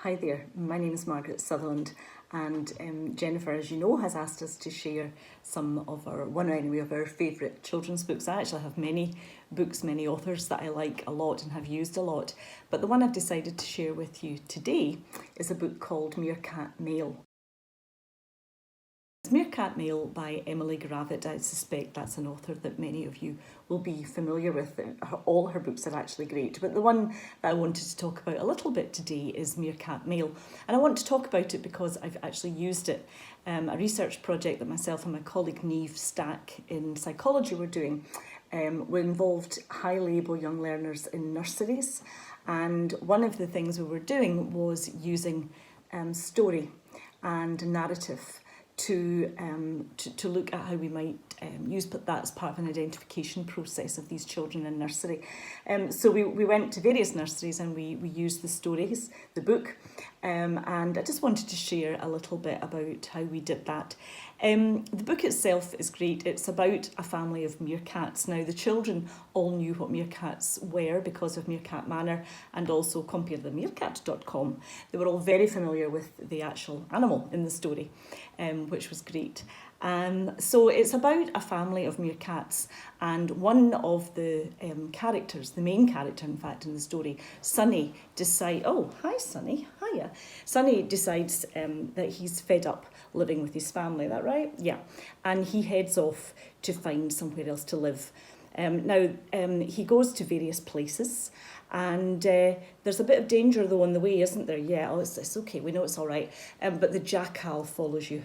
Hi there, my name is Margaret Sutherland, and Jennifer, as you know, has asked us to share one of our favourite children's books. I actually have many books, many authors that I like a lot and have used a lot, but the one I've decided to share with you today is a book called Meerkat Mail. Meerkat Mail by Emily Gravett. I suspect that's an author that many of you will be familiar with. All her books are actually great, but the one that I wanted to talk about a little bit today is Meerkat Mail. And I want to talk about it because I've actually used it. A research project that myself and my colleague Neve Stack in psychology were doing involved highly able young learners in nurseries, and one of the things we were doing was using story and narrative to look at how we might use that as part of an identification process of these children in nursery. So we went to various nurseries and we used the stories, the book, and I just wanted to share a little bit about how we did that. The book itself is great. It's about a family of meerkats. Now, the children all knew what meerkats were because of Meerkat Manor and also comparethemeerkat.com. They were all very familiar with the actual animal in the story, which was great. So it's about a family of meerkats, and one of the characters, the main character in fact in the story, Sunny, hi Sunny, hiya. Sunny decides that he's fed up living with his family, is that right? Yeah. And he heads off to find somewhere else to live. He goes to various places, and there's a bit of danger though on the way, isn't there? Yeah, it's okay, we know it's all right. But the jackal follows you.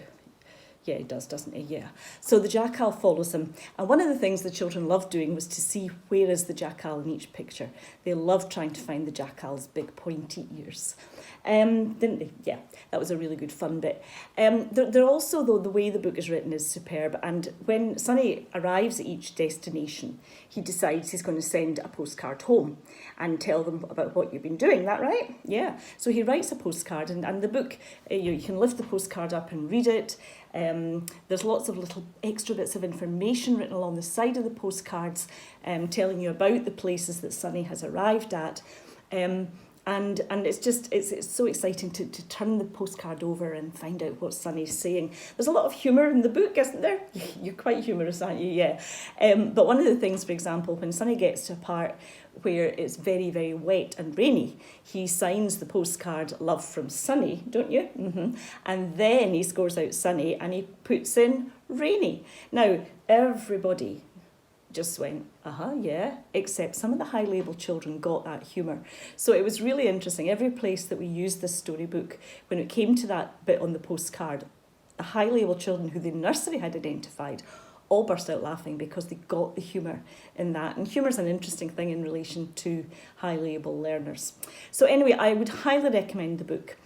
Yeah, he does, doesn't he? Yeah. So the jackal follows him. And one of the things the children loved doing was to see where is the jackal in each picture. They loved trying to find the jackal's big pointy ears. Didn't they? Yeah, that was a really good fun bit. They're also, though, the way the book is written is superb. And when Sunny arrives at each destination, he decides he's going to send a postcard home and tell them about what you've been doing. Is that right? Yeah. So he writes a postcard, and the book, you can lift the postcard up and read it. There's lots of little extra bits of information written along the side of the postcards, telling you about the places that Sunny has arrived at. And it's so exciting to turn the postcard over and find out what Sunny's saying. There's a lot of humour in the book, isn't there? You're quite humorous, aren't you? Yeah. But one of the things, for example, when Sunny gets to a part where it's very, very wet and rainy, he signs the postcard, "Love from Sunny," don't you? Mm-hmm. And then he scores out Sunny and he puts in rainy. Now, everybody just went, yeah, except some of the high label children got that humour. So it was really interesting. Every place that we used this storybook, when it came to that bit on the postcard, the high label children who the nursery had identified all burst out laughing because they got the humour in that. And humour is an interesting thing in relation to high label learners. So anyway, I would highly recommend the book.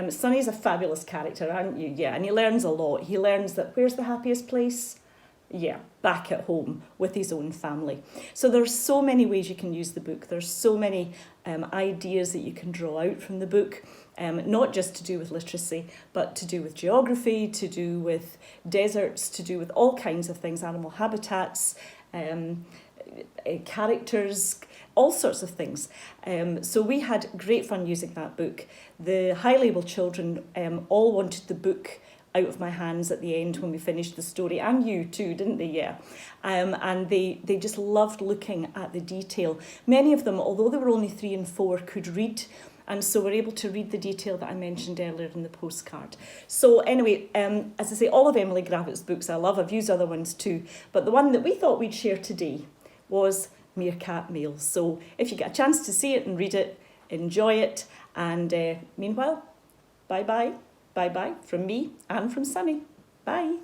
Sunny's a fabulous character, aren't you? Yeah, and he learns a lot. He learns that where's the happiest place? Yeah, back at home with his own family. So there's so many ways you can use the book. There's so many ideas that you can draw out from the book, not just to do with literacy, but to do with geography, to do with deserts, to do with all kinds of things, animal habitats, characters, all sorts of things. So we had great fun using that book. The high label children all wanted the book out of my hands at the end when we finished the story, and you too, didn't they? Yeah. And they just loved looking at the detail. Many of them, although they were only 3 and 4, could read, and so were able to read the detail that I mentioned earlier in the postcard. So anyway, as I say, all of Emily Gravett's books I love. I've used other ones too, but the one that we thought we'd share today was Meerkat Mail. So if you get a chance to see it and read it, enjoy it, and meanwhile, bye-bye. Bye-bye from me and from Sunny. Bye.